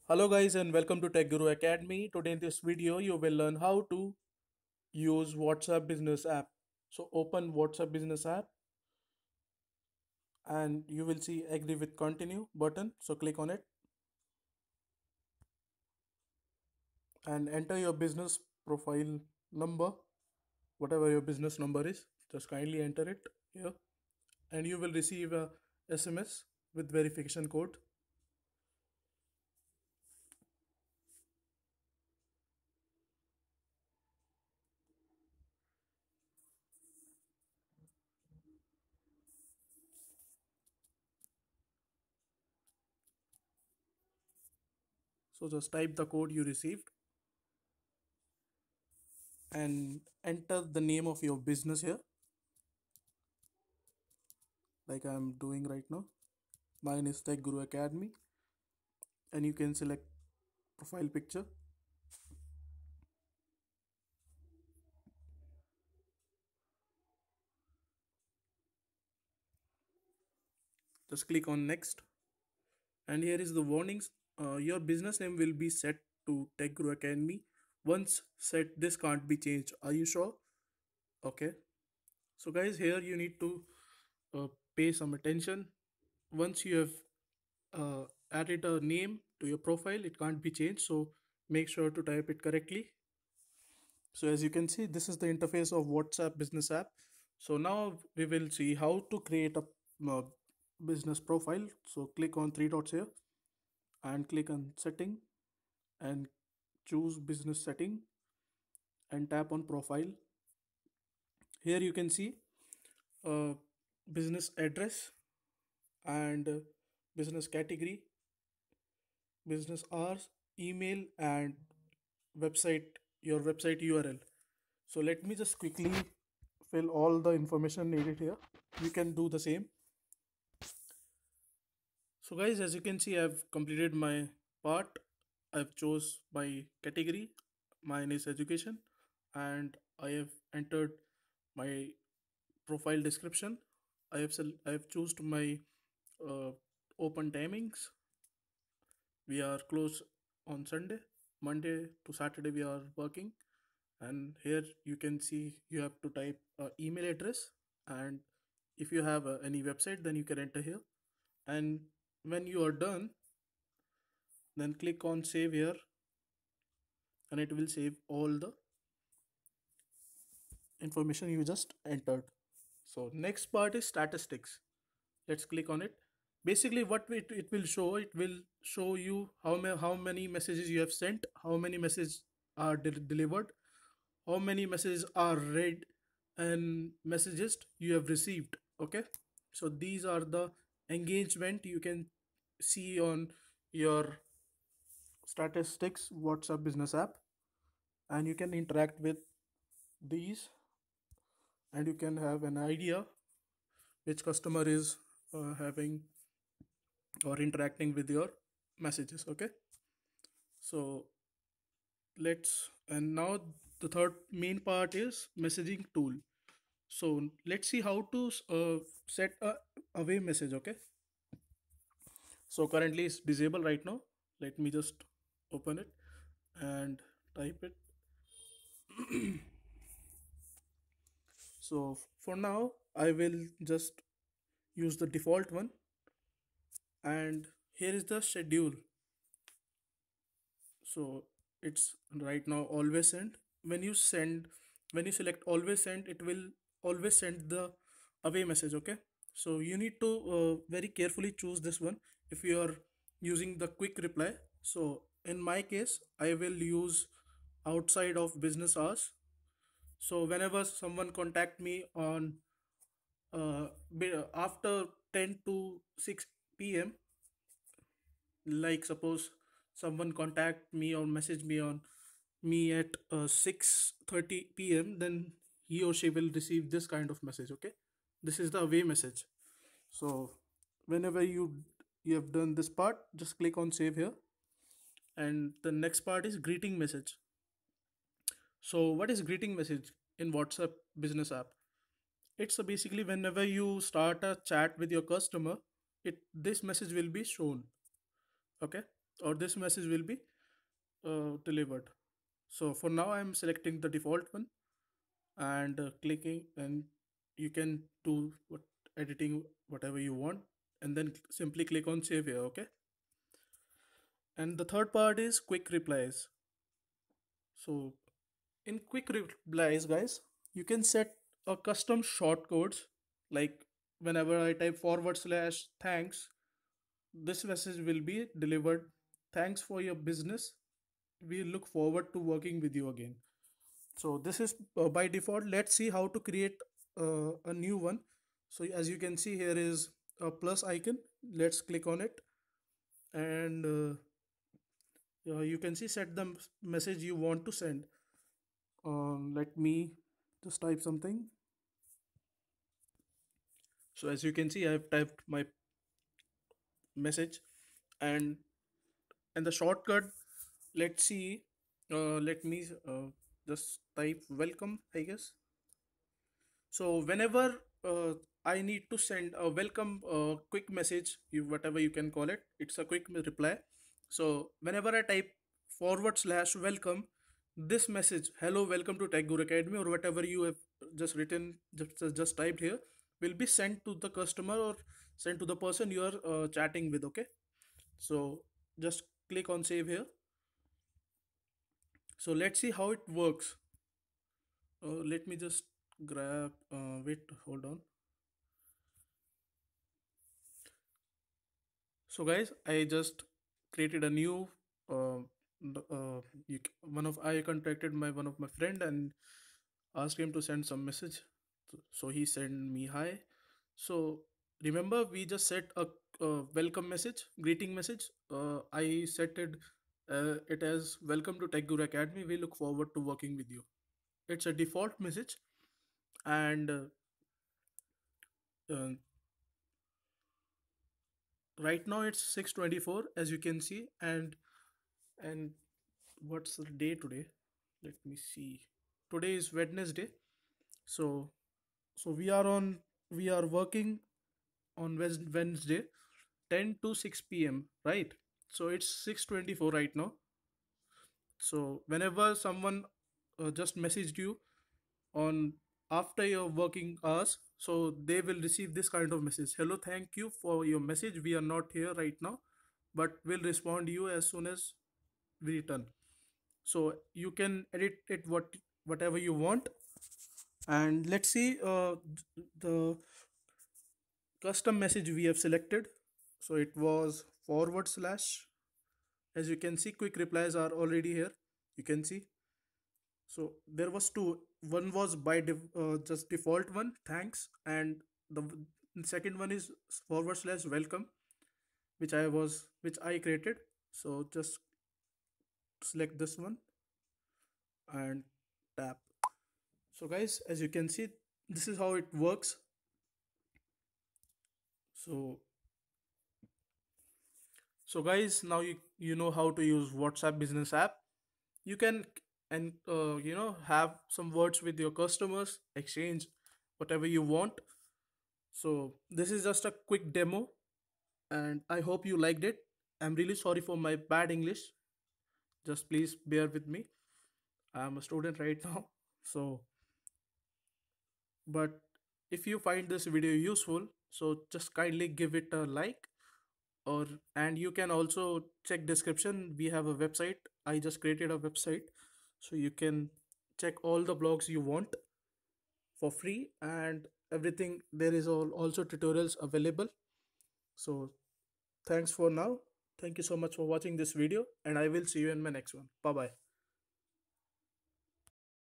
Hello guys and welcome to Tech Guru Academy. Today in this video you will learn how to use WhatsApp Business app. So open WhatsApp Business app and you will see agree with continue button. So click on it and enter your business profile number, whatever your business number is. Just kindly enter it here and you will receive a SMS with verification code. So just type the code you received and enter the name of your business here like I'm doing right now. Mine is Tech Guru Academy and you can select profile picture. Just click on next and here is the warnings. Your business name will be set to Tech Guru Academy. Once set, this can't be changed. Are you sure? Okay, so guys, here you need to pay some attention. Once you have added a name to your profile, it can't be changed, so make sure to type it correctly. So as you can see, this is the interface of WhatsApp Business app. So now we will see how to create a uh, business profile. So click on three dots here and click on setting and choose business setting and tap on profile. Here you can see uh, business address and business category, business hours, email, and website, your website URL. So let me just quickly fill all the information needed here. You can do the same. So guys, as you can see, I've completed my part. I've chose my category. Mine is education, and I have entered my profile description. I have chosen my uh, open timings. We are closed on Sunday. Monday to Saturday we are working, and here you can see you have to type email address, and if you have any website, then you can enter here. And when you are done, then click on save here, and it will save all the information you just entered. So next part is statistics. Let's click on it. Basically what it will show you how many messages you have sent, how many messages are delivered, how many messages are read, and messages you have received. Okay, so these are the engagement you can see on your statistics WhatsApp Business app, and you can interact with these and you can have an idea which customer is having or interacting with your messages. Okay, so and now the third main part is messaging tool. So let's see how to set a away message. Okay, so currently it's disabled right now. Let me just open it and type it. So for now I will just use the default one, and here is the schedule. So it's right now always send. When you select always send, it will always send the away message. Okay, so you need to very carefully choose this one if you are using the quick reply. So in my case I will use outside of business hours. So whenever someone contact me on after 10 to 6 p.m, like suppose someone contact me or message me on me at 6:30 p.m, then he or she will receive this kind of message. Okay, this is the away message. So whenever you have done this part, just click on save here, and the next part is greeting message. So what is greeting message in WhatsApp Business app? It's basically whenever you start a chat with your customer, it this message will be shown. Okay, or this message will be delivered. So for now I'm selecting the default one and clicking, and you can do what editing whatever you want, and then simply click on save here. Okay. And the third part is quick replies. So in quick replies, guys, you can set a custom short codes, like whenever I type forward slash thanks, this message will be delivered. Thanks for your business. We look forward to working with you again. So this is by default. Let's see how to create a new one. So as you can see, here is a plus icon. Let's click on it, and you can see set the message you want to send. Let me just type something. So as you can see, I've typed my message, and the shortcut. Let's see. Let me just type welcome, I guess. So whenever I need to send a welcome quick message, you whatever you can call it, it's a quick reply. So whenever I type forward slash welcome, this message, hello, welcome to Tech Guru Academy, or whatever you have just written, just typed here, will be sent to the customer or sent to the person you are chatting with. Okay. So just click on save here. So let's see how it works. Let me just grab. Wait, hold on. So guys, I just created a new. One of I contacted my one of my friend and asked him to send some message. So he sent me hi. So remember we just set a welcome message, greeting message. I set it as welcome to Tech Guru Academy. We look forward to working with you. It's a default message, and uh, right now it's 6:24 as you can see, and what's the day today? Let me see. Today is Wednesday. So we are working on Wednesday 10 to 6 p.m. right? So it's 6:24 right now. So whenever someone just messaged you on after your working hours, so they will receive this kind of message. Hello, thank you for your message. We are not here right now, but we'll respond to you as soon as we return. So you can edit it whatever you want, and let's see the custom message we have selected. So it was forward slash. As you can see, quick replies are already here. You can see. So there was two. One was by just default one, thanks, and the second one is forward slash welcome, which I created. So just select this one and tap. So guys, as you can see, this is how it works. So guys, now you know how to use WhatsApp business app. You can and have some words with your customers, exchange whatever you want. So this is just a quick demo, and I hope you liked it. I'm really sorry for my bad English. Just please bear with me. I'm a student right now. So, but if you find this video useful, so just kindly give it a like, or and you can also check description. We have a website. I just created a website, so you can check all the blogs you want for free and everything. There is also tutorials available. So thanks for now. Thank you so much for watching this video, and I will see you in my next one. Bye bye.